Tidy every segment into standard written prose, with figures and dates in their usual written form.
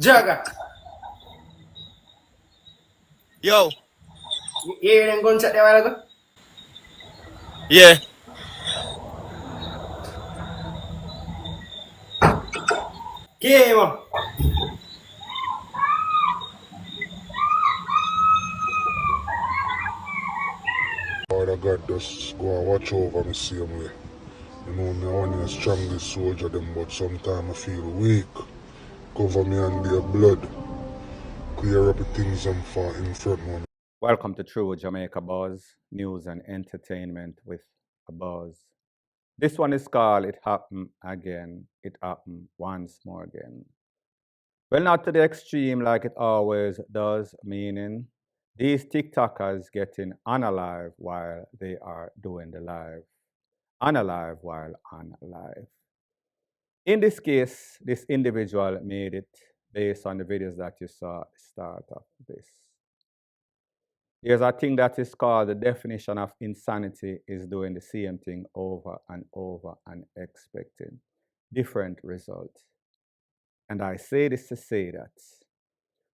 Jagger. Yo. You hear them gunshot there a while ago? Yeah. Okay, man. Father God just go and watch over me same way. You know, me only the strongest soldier them, but sometimes I feel weak. Cover me under your blood. Clear up the things I'm far in front of me. Welcome to True Jamaica Buzz, news and entertainment with a buzz. This one is called It Happened Again. It happened once more again. Well, not to the extreme like it always does, meaning these TikTokers getting unalive while they are doing the live. Unalive while unalive. In this case, this individual made it based on the videos that you saw start of this. There's a thing that is called the definition of insanity is doing the same thing over and over and expecting different results. And I say this to say that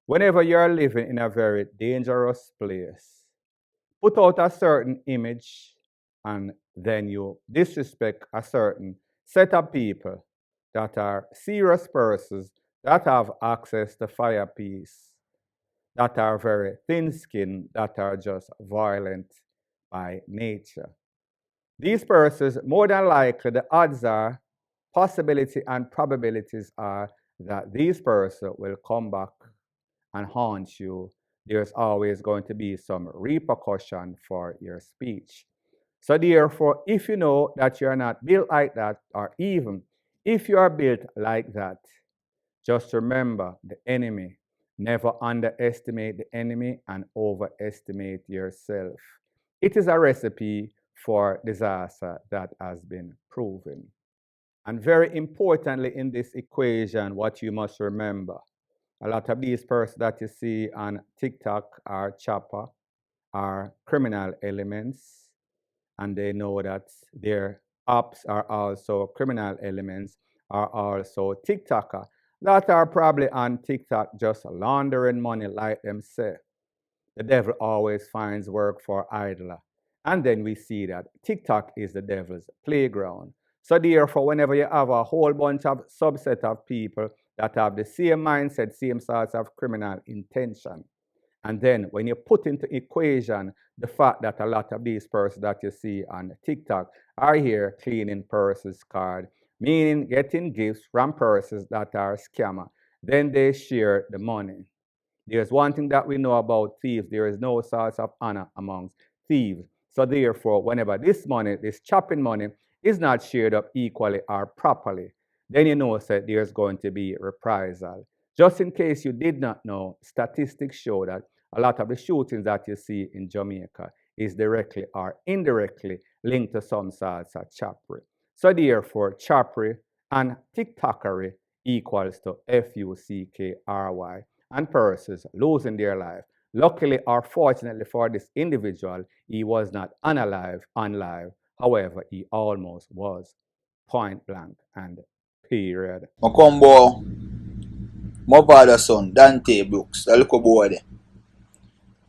whenever you're living in a very dangerous place, put out a certain image and then you disrespect a certain set of people that are serious persons that have access to fire peace, that are very thin-skinned, that are just violent by nature. These persons, more than likely, the odds are, possibility and probabilities are that these persons will come back and haunt you. There's always going to be some repercussion for your speech. So therefore, if you know that you're not built like that, or even if you are built like that, just remember the enemy. Never underestimate the enemy and overestimate yourself. It is a recipe for disaster that has been proven. And very importantly in this equation, what you must remember, a lot of these persons that you see on TikTok are chopper, are criminal elements, and they know that their apps are also criminal elements, are also TikToker that are probably on TikTok just laundering money like them say. The devil always finds work for idler. And then we see that TikTok is the devil's playground. So therefore, whenever you have a whole bunch of subset of people that have the same mindset, same sorts of criminal intention, and then when you put into equation the fact that a lot of these persons that you see on TikTok are here cleaning purses card, meaning getting gifts from persons that are scammer, then they share the money. There's one thing that we know about thieves. There is no source of honor amongst thieves. So therefore, whenever this money, this chopping money, is not shared up equally or properly, then you know that there's going to be reprisal. Just in case you did not know, statistics show that a lot of the shootings that you see in Jamaica is directly or indirectly linked to some sorts of choppery. So therefore, choppery and TikTokery equals to FUCKRY and persons losing their life. Luckily or fortunately for this individual, he was not unalive, unlive. However, he almost was. Point blank and period. Macombo, Mavado son, Dontae Brooks, that little boy there.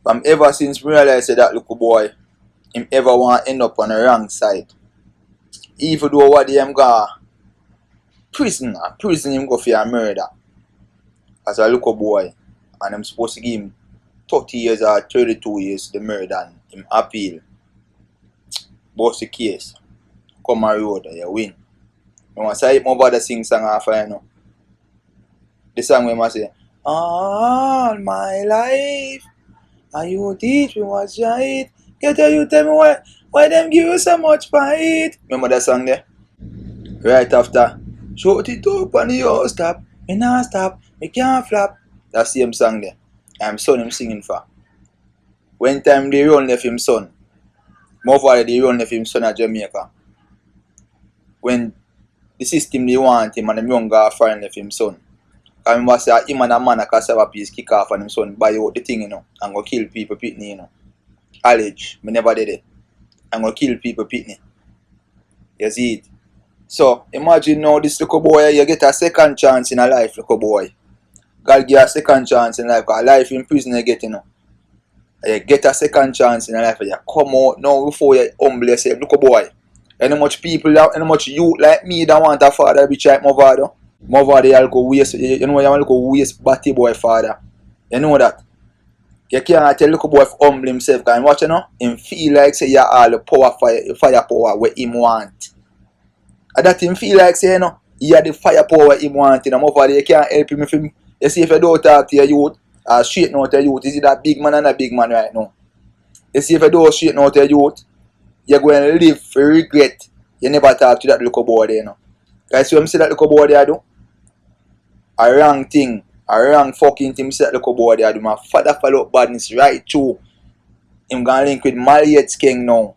From ever since me realize that little boy, him ever want to end up on the wrong side. Even though what him go prison him go for a murder. As a little boy, and I'm supposed to give him 30 years or 32 years the murder and him appeal. Boss the case. Come a road, you win. You want to say Mavado sing song after you know. The song we must say, all my life, and you teach me what's right. Get you tell me why them give you so much fight. Remember that song there? Right after, shoot it up on the house stop. Me not stop, me can't flap. That same song there. I'm son him singing for. When time they run left him son. Mavado they run left him son at Jamaica. When the system they want him and the younger friend left him son. I remember say him and a man a cassava piece kick off on him son buy out the thing, you know, and go kill people pitney, you know. Allege, me never did it. And go kill people pitney. You see it? So imagine now this little boy, you get a second chance in a life, little boy. God give a second chance in life, because life in prison you get, you know. You get a second chance in life, you come out now before you humble yourself. Look a boy. Any much people, any much youth like me that want a father which like Mavado. Mavado you go waste, you know you want to go waste batty boy father. You know that. You can't tell little boy to humble himself, because watch you know, him feel like say you all the power fire power where him want. And that him feel like say you know, he had the fire power him want, and Mavado you can't help him if him, you see if you don't talk to your youth, or straighten out your youth, is it that big man and a big man right now? You see if you don't straighten out your youth, you're going to live for regret. You never talk to that little boy there, you know. Guys, see what I say that little boy there do? A wrong thing, a wrong fucking thing, see that little boy there do. My father follow up badness right through. Him gonna link with Maliet Skeng now.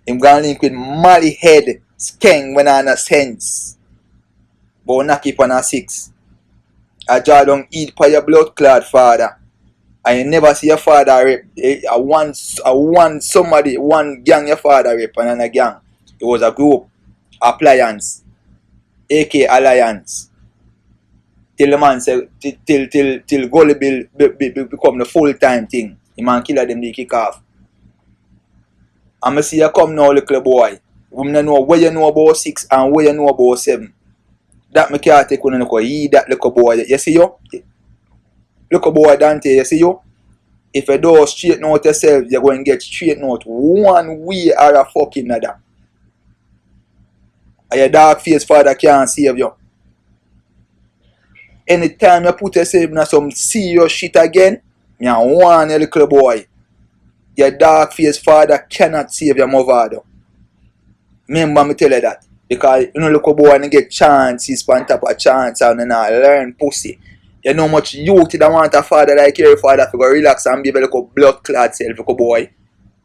Him gonna link with Mali Head Skeng when I have sense. But not keep on a 6. I draw down eat for your blood clot father. And you never see your father rape. One gang your father rape and another gang. It was a group, appliance, AK Alliance. Till the man say, till Gullible become the full-time thing. The man kill them, they kick off. And I see you come now, little boy. We don't know where you know about 6 and where you know about 7. That me can't take on you, that little boy. You see you? Little boy Dontae, you see you? If you don't straighten out yourself, you're going to get straightened out one way or a fucking another. And your dark face father can't save you. Anytime you put yourself in some serious shit again, you warn your little boy. Your dark face father cannot save your Mavado. Remember me tell you that. Because you know little boy and get chances on top of chance and then learn pussy. You know much youth that want a father like your father to go relax and be a little blood clot self, little boy.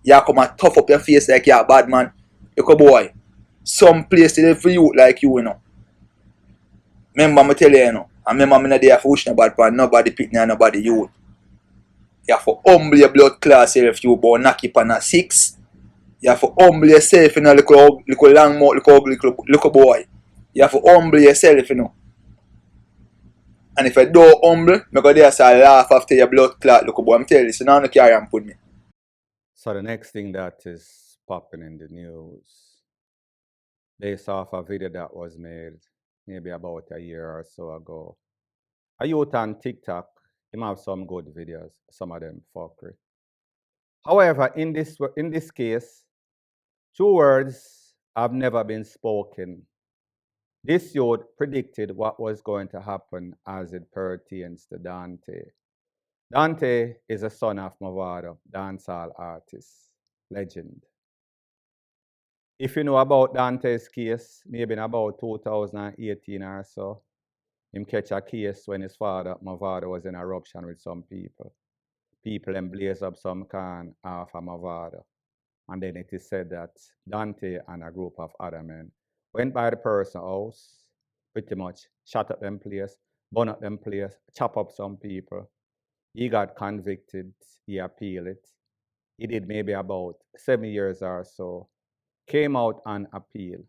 You come and tough up your face like you're a bad man. Little boy. Some place there for you like you know. Remember me tell you, you know. And remember me not there for wish no bad pan, nobody pick and nobody youth. You have to humble your blood class self, you born knock it on a 6. You have to humble yourself, you know, little long mouth, little boy. You have to humble yourself, you know. And if you don't humble, I go there say laugh after your blood clot, little boy. I'm telling you, so now no carry and put me. So the next thing that is popping in the news, based off a video that was made maybe about a year or so ago. A youth on TikTok, him have some good videos, some of them fuckery. However, in this case, 2 words have never been spoken. This youth predicted what was going to happen as it pertains to Dontae. Dontae is a son of Mavado, dancehall artist, legend. If you know about Dontae's case, maybe in about 2018 or so, him catch a case when his father, Mavado, was in eruption with some people. People then blaze up some can off of Mavado. And then it is said that Dontae and a group of other men went by the person's house, pretty much shot up them place, burn up them place, chop up some people. He got convicted, he appealed it. He did maybe about 7 years or so, came out on appeal.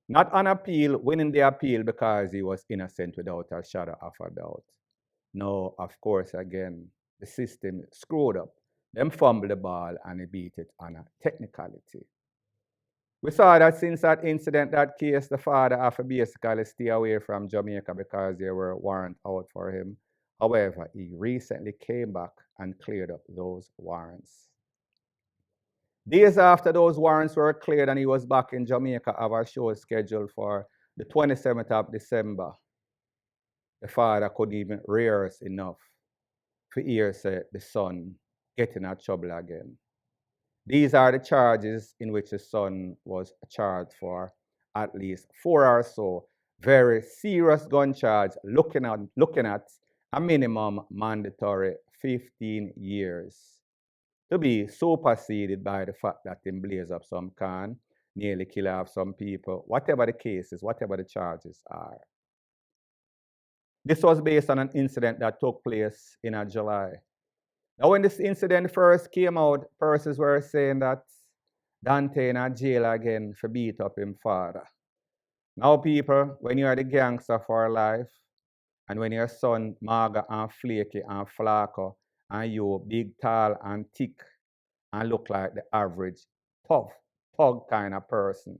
Not on appeal, winning the appeal because he was innocent without a shadow of a doubt. No, of course, again, the system screwed up. Them fumbled the ball and he beat it on a technicality. We saw that since that incident, that case, the father had to basically stay away from Jamaica because there were warrants out for him. However, he recently came back and cleared up those warrants. Days after those warrants were cleared and he was back in Jamaica, our show scheduled for the 27th of December. The father couldn't even rehearse enough to hear say the son getting in trouble again. These are the charges in which the son was charged for, at least 4 or so very serious gun charge, looking at a minimum mandatory 15 years. To be superseded by the fact that him blaze up some can, nearly kill off some people, whatever the cases, whatever the charges are. This was based on an incident that took place in July. Now, when this incident first came out, persons were saying that Dontae in a jail again for beat up him father. Now, people, when you are the gangster for life, And when your son maga and flaky and flaco, and you big, tall, and thick, and look like the average tough, thug kind of person,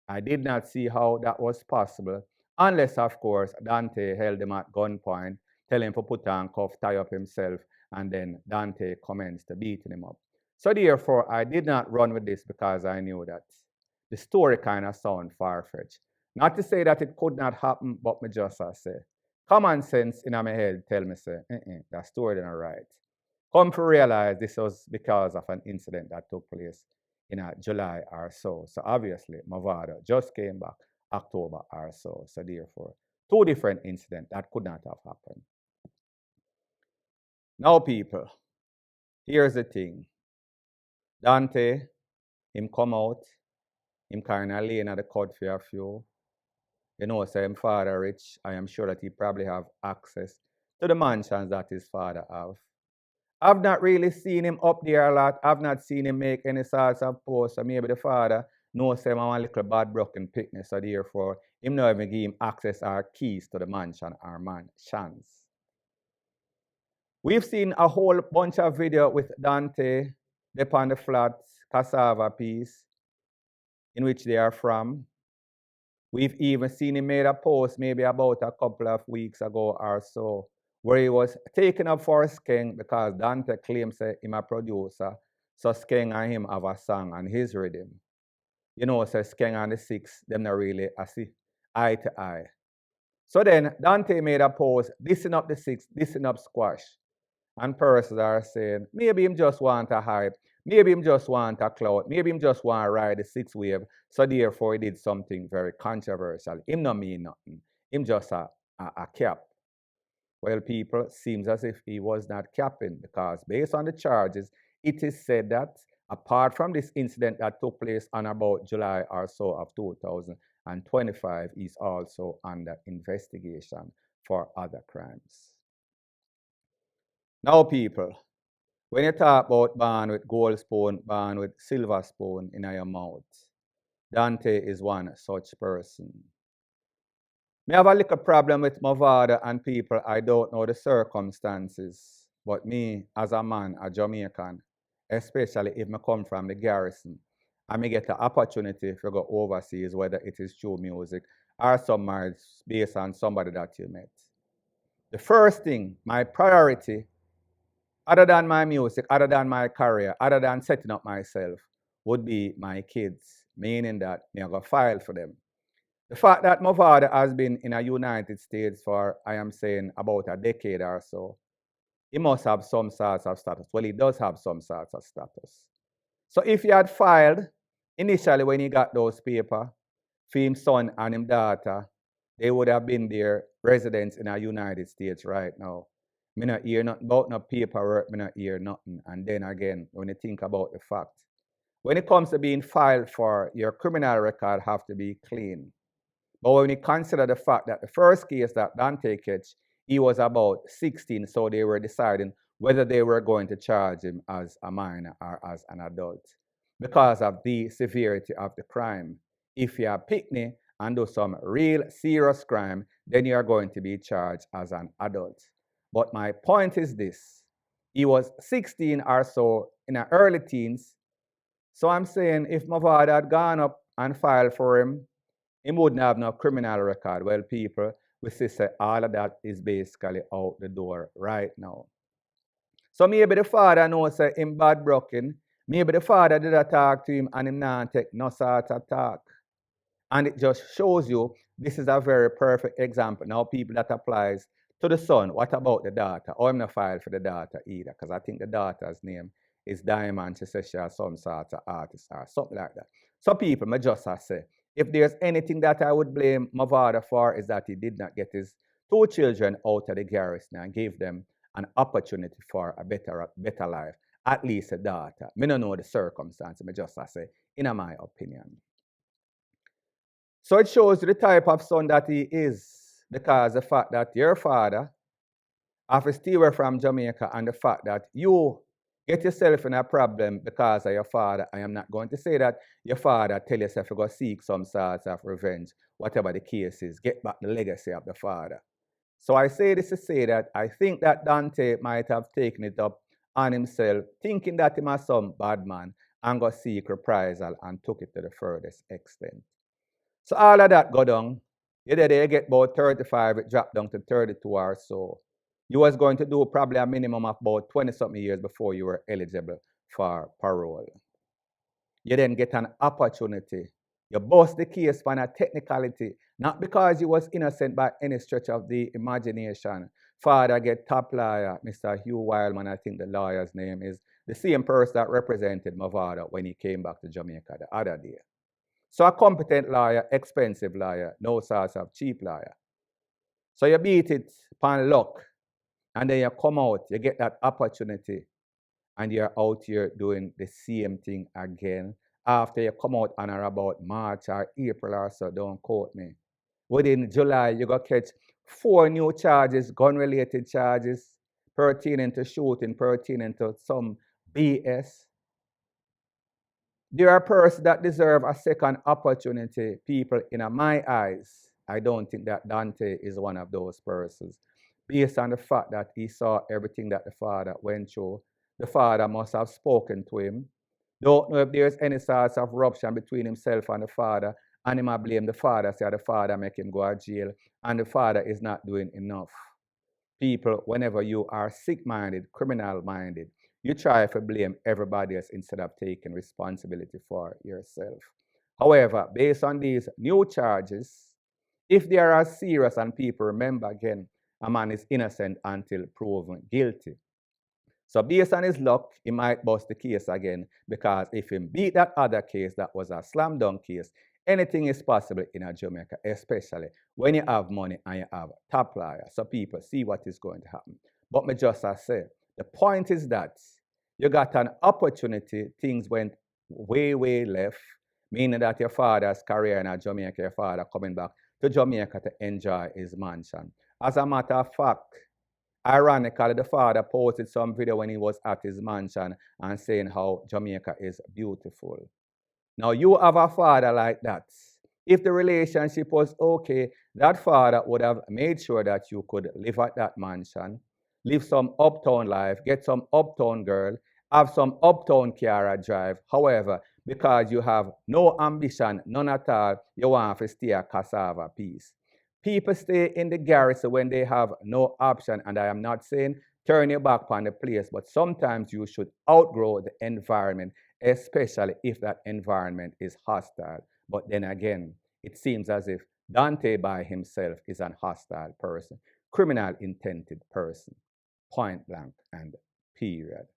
I did not see how that was possible, unless, of course, Dontae held him at gunpoint, tell him to put on cuff, tie up himself, and then Dontae commenced to beating him up. So therefore, I did not run with this because I knew that the story kind of sound far-fetched. Not to say that it could not happen, but me just say, common sense in my head tell me say, that story didn't right. Come to realize this was because of an incident that took place in July or so. So obviously, Mavado just came back October or so. So therefore, two different incidents that could not have happened. Now, people, here's the thing. Dontae, him come out, him kind of laying at the cut for a few. You know, say him father rich. I am sure that he probably have access to the mansions that his father have. I've not really seen him up there a lot. I've not seen him make any sorts of posts. So maybe the father knows him a little bad broken picnic, so therefore him not even give him access or keys to the mansion or mansions. We've seen a whole bunch of video with Dontae upon the flat cassava piece in which they are from. We've even seen him made a post maybe about a couple of weeks ago or so, where he was taken up for Skeng because Dontae claims that him a producer, so Skeng and him have a song on his rhythm. You know, so Skeng and the Six, them not really see eye to eye. So then Dontae made a post, dissing up the Six, dissing up Squash. And persons are saying, maybe him just want a hype, maybe him just want a clout, maybe him just want to ride the six wave, so therefore he did something very controversial. Him not mean nothing. Him just a cap. Well, people, seems as if he was not capping, because based on the charges, it is said that apart from this incident that took place on about July or so of 2025, he's also under investigation for other crimes. Now, people, when you talk about born with gold spoon, born with silver spoon in your mouth, Dontae is one such person. Me have a little problem with Mavado and people. I don't know the circumstances, but me as a man, a Jamaican, especially if I come from the garrison, I may get the opportunity to go overseas, whether it is through music or some marriage based on somebody that you met. The first thing, my priority, other than my music, other than my career, other than setting up myself, would be my kids, meaning that me I go file for them. The fact that Mavado has been in the United States for, I am saying, about a decade or so, he must have some sorts of status. Well, he does have some sorts of status. So if he had filed initially when he got those papers for his son and his daughter, they would have been their residents in the United States right now. Me not hear nothing about no paperwork, me not hear nothing. And then again, when you think about the fact, when it comes to being filed for, your criminal record have to be clean. But when you consider the fact that the first case that Dontae catch, he was about 16, so they were deciding whether they were going to charge him as a minor or as an adult because of the severity of the crime. If you are pickney and do some real serious crime, then you are going to be charged as an adult. But my point is this, he was 16 or so in the early teens, so I'm saying if Mavado had gone up and filed for him, he wouldn't have no criminal record. Well, people, we see say all of that is basically out the door right now. So maybe the father knows say him bad broken. Maybe the father did a talk to him and him not take no sort of talk. And it just shows you this is a very perfect example. Now, people, that applies to the son. What about the daughter? Oh, I'm not filed for the daughter either, because I think the daughter's name is Diamond. She says she has some sort of artist or something like that. So people, may just say, if there's anything that I would blame Mavado for, is that he did not get his two children out of the garrison and gave them an opportunity for a better life, at least a daughter. I don't know the circumstances, I just say, in my opinion. So it shows the type of son that he is, because the fact that your father have to stay away from Jamaica, and the fact that you get yourself in a problem because of your father. I am not going to say that your father tell yourself to go seek some sort of revenge, whatever the case is, get back the legacy of the father. So I say this to say that I think that Dontae might have taken it up on himself, thinking that he was some bad man and got seek reprisal and took it to the furthest extent. So all of that go down. You get about 35, it dropped down to 32 or so. You was going to do probably a minimum of about 20-something years before you were eligible for parole. You then get an opportunity. You bust the case for a technicality, not because you was innocent by any stretch of the imagination. Father get top lawyer, Mr. Hugh Wildman, I think the lawyer's name is, the same person that represented Mavado when he came back to Jamaica the other day. So a competent lawyer, expensive lawyer, no source of cheap lawyer. So you beat it upon luck, and then you come out, you get that opportunity, and you're out here doing the same thing again. After you come out on or about March or April or so, don't quote me. Within July, you got catch 4 new charges, gun-related charges, pertaining to shooting, pertaining to some BS. There are persons that deserve a second opportunity, people, in my eyes. I don't think that Dontae is one of those persons. Based on the fact that he saw everything that the father went through, the father must have spoken to him. Don't know if there's any sort of rupture between himself and the father, and he might blame the father, say the father make him go to jail, and the father is not doing enough. People, whenever you are sick-minded, criminal-minded, you try to blame everybody else instead of taking responsibility for yourself. However, based on these new charges, if they are as serious, and people remember again, a man is innocent until proven guilty. So based on his luck, he might bust the case again, because if he beat that other case that was a slam dunk case, anything is possible in a Jamaica, especially when you have money and you have top lawyer. So people see what is going to happen. But me just as say, the point is that you got an opportunity, things went way, way left, meaning that your father's career in Jamaica, your father coming back to Jamaica to enjoy his mansion. As a matter of fact, ironically, the father posted some video when he was at his mansion and saying how Jamaica is beautiful. Now, you have a father like that. If the relationship was okay, that father would have made sure that you could live at that mansion, live some uptown life, get some uptown girl, have some uptown car drive. However, because you have no ambition, none at all, you want to stay a cassava piece. People stay in the garrison when they have no option, and I am not saying turn your back on the place, but sometimes you should outgrow the environment, especially if that environment is hostile. But then again, it seems as if Dontae by himself is an hostile person, criminal intended person, point blank and period.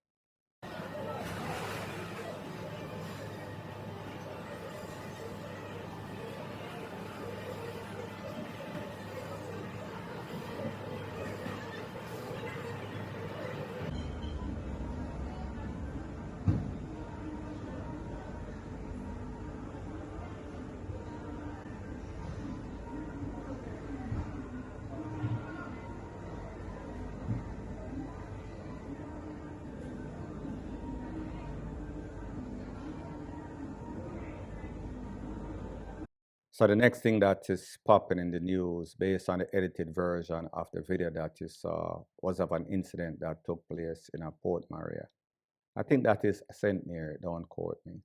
So the next thing that is popping in the news, based on the edited version of the video that you saw, was of an incident that took place in a Port Maria. I think that is St. Mary, don't quote me.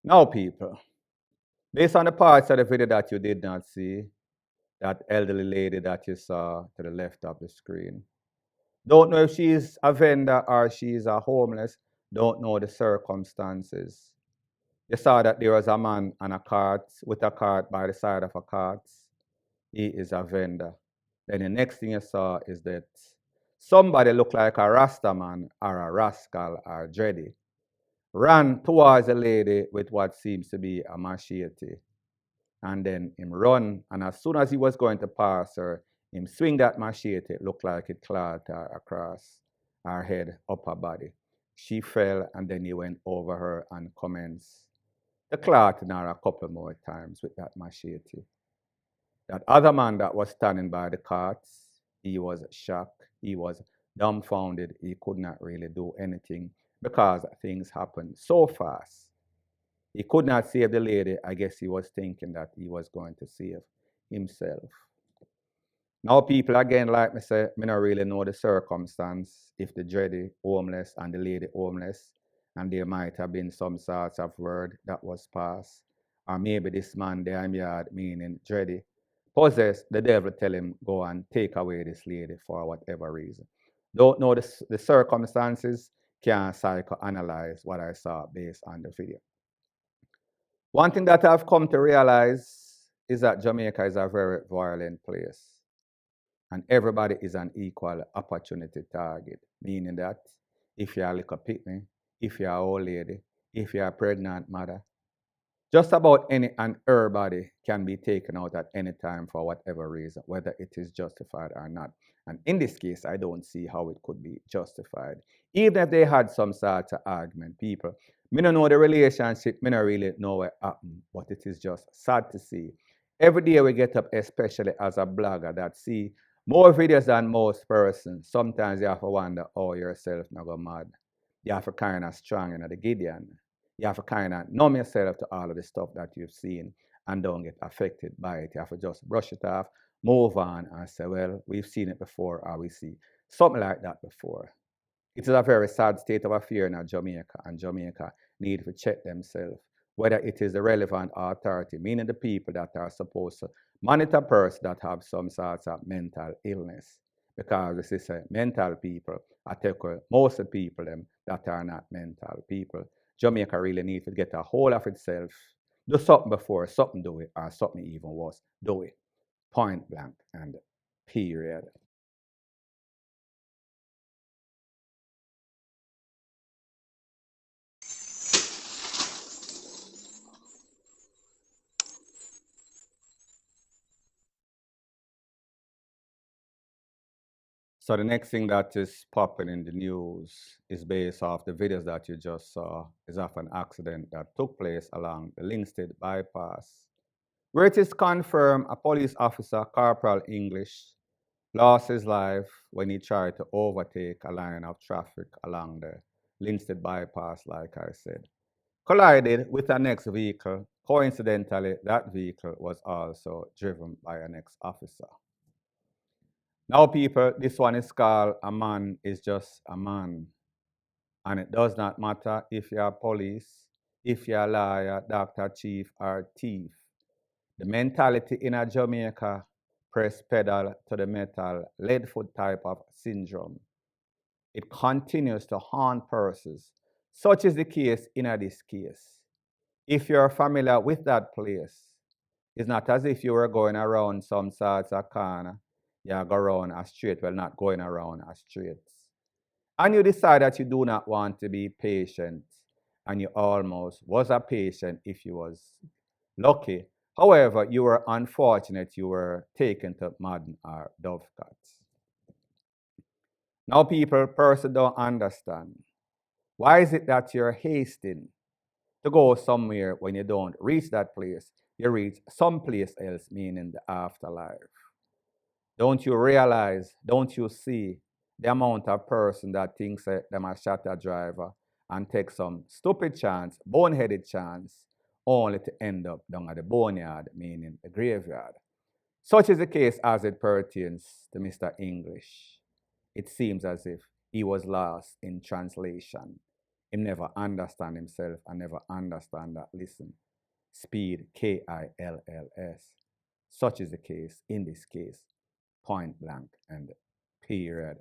Now, people, based on the parts of the video that you did not see, that elderly lady that you saw to the left of the screen, don't know if she's a vendor or she's a homeless, don't know the circumstances. You saw that there was a man on a cart, with a cart by the side of a cart. He is a vendor. Then the next thing you saw is that somebody looked like a Rasta man or a rascal or dready ran towards a lady with what seems to be a machete. And then him run, and as soon as he was going to pass her, him swing that machete, it looked like it clawed her across her head, upper body. She fell, and then he went over her and commenced the clotting her a couple more times with that machete. That other man that was standing by the carts, he was shocked, he was dumbfounded, he could not really do anything because things happened so fast. He could not save the lady. I guess he was thinking that he was going to save himself. Now people again, like me say, me not really know the circumstance if the dready homeless and the lady homeless, and there might have been some sorts of word that was passed. Or maybe this man there in yard, meaning dready, possessed, the devil tell him go and take away this lady for whatever reason. Don't know the circumstances, can't psychoanalyze what I saw based on the video. One thing that I've come to realize is that Jamaica is a very violent place. And everybody is an equal opportunity target, meaning that if you're a little pitney, if you're an old lady, if you're a pregnant mother, just about any and everybody can be taken out at any time for whatever reason, whether it is justified or not. And in this case, I don't see how it could be justified. Even if they had some sort of argument, people, me don't know the relationship, me don't really know what happened, but it is just sad to see. Every day we get up, especially as a blogger, that see more videos than most persons. Sometimes you have to wonder, oh, yourself not go mad. You have to kind of strong in the Gideon. You have to kind of numb yourself to all of the stuff that you've seen and don't get affected by it. You have to just brush it off, move on, and say, well, we've seen it before, or we see something like that before. It is a very sad state of affairs in Jamaica, and Jamaica need to check themselves, whether it is the relevant authority, meaning the people that are supposed to monitor persons that have some sort of mental illness. Because this is mental people, I take most of the people them that are not mental people. Jamaica really needs to get a hold of itself, do something before something do it, or something even worse, do it. Point blank and period. So the next thing that is popping in the news is based off the videos that you just saw, is of an accident that took place along the Linstead bypass, where it is confirmed a police officer, Corporal English, lost his life when he tried to overtake a line of traffic along the Linstead bypass, like I said. Collided with a next vehicle. Coincidentally, that vehicle was also driven by an ex-officer. Now, people, this one is called A Man is Just a Man. And it does not matter if you're police, if you're a lawyer, doctor, chief, or thief. The mentality in a Jamaica, press pedal to the metal, lead foot type of syndrome. It continues to haunt persons. Such is the case in this case. If you're familiar with that place, it's not as if you were going around some sorts of corner. You go around a straight, well, not going around a straight. And you decide that you do not want to be patient, and you almost was a patient if you was lucky. However, you were unfortunate, you were taken to Madden or Dovecots. Now people, person don't understand. Why is it that you're hasting to go somewhere when you don't reach that place? You reach someplace else, meaning the afterlife. Don't you realize, don't you see the amount of person that thinks them a shatter driver and take some stupid chance, boneheaded chance, only to end up down at the boneyard, meaning the graveyard. Such is the case as it pertains to Mr. English. It seems as if he was lost in translation. He never understand himself and never understand that, listen, speed, KILLS. Such is the case in this case, point blank and period.